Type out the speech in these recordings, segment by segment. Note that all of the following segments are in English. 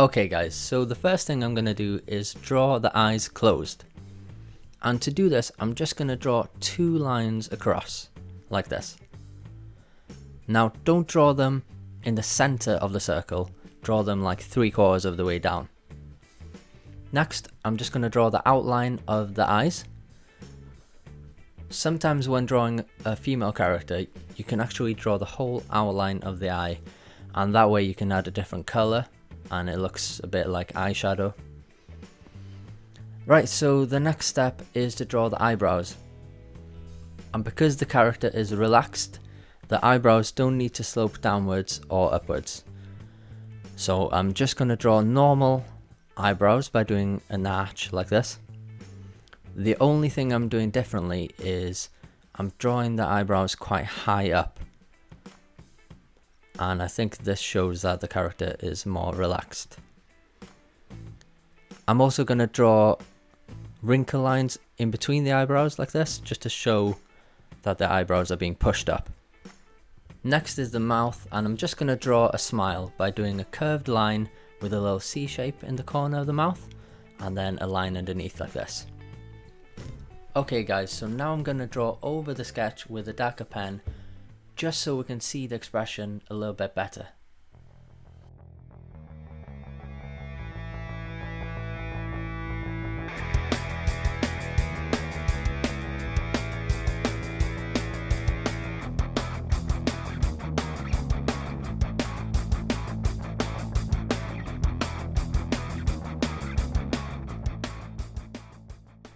Okay guys, so the first thing I'm going to do is draw the eyes closed. And to do this, I'm just going to draw 2 lines across, like this. Now don't draw them in the center of the circle, draw them like 3/4 of the way down. Next, I'm just going to draw the outline of the eyes. Sometimes when drawing a female character, you can actually draw the whole outline of the eye, and that way you can add a different color and it looks a bit like eyeshadow. Right, so the next step is to draw the eyebrows. And because the character is relaxed, the eyebrows don't need to slope downwards or upwards. So I'm just going to draw normal eyebrows by doing an arch like this. The only thing I'm doing differently is I'm drawing the eyebrows quite high up. And I think this shows that the character is more relaxed. I'm also going to draw wrinkle lines in between the eyebrows like this, just to show that the eyebrows are being pushed up. Next is the mouth, and I'm just going to draw a smile by doing a curved line with a little C shape in the corner of the mouth, and then a line underneath like this. Okay guys, so now I'm going to draw over the sketch with a darker pen, just so we can see the expression a little bit better.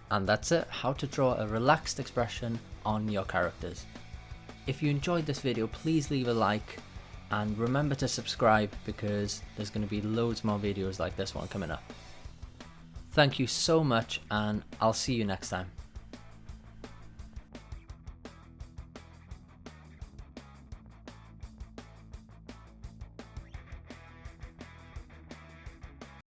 And that's it, how to draw a relaxed expression on your characters. If you enjoyed this video, please leave a like and remember to subscribe because there's going to be loads more videos like this one coming up. Thank you so much and I'll see you next time.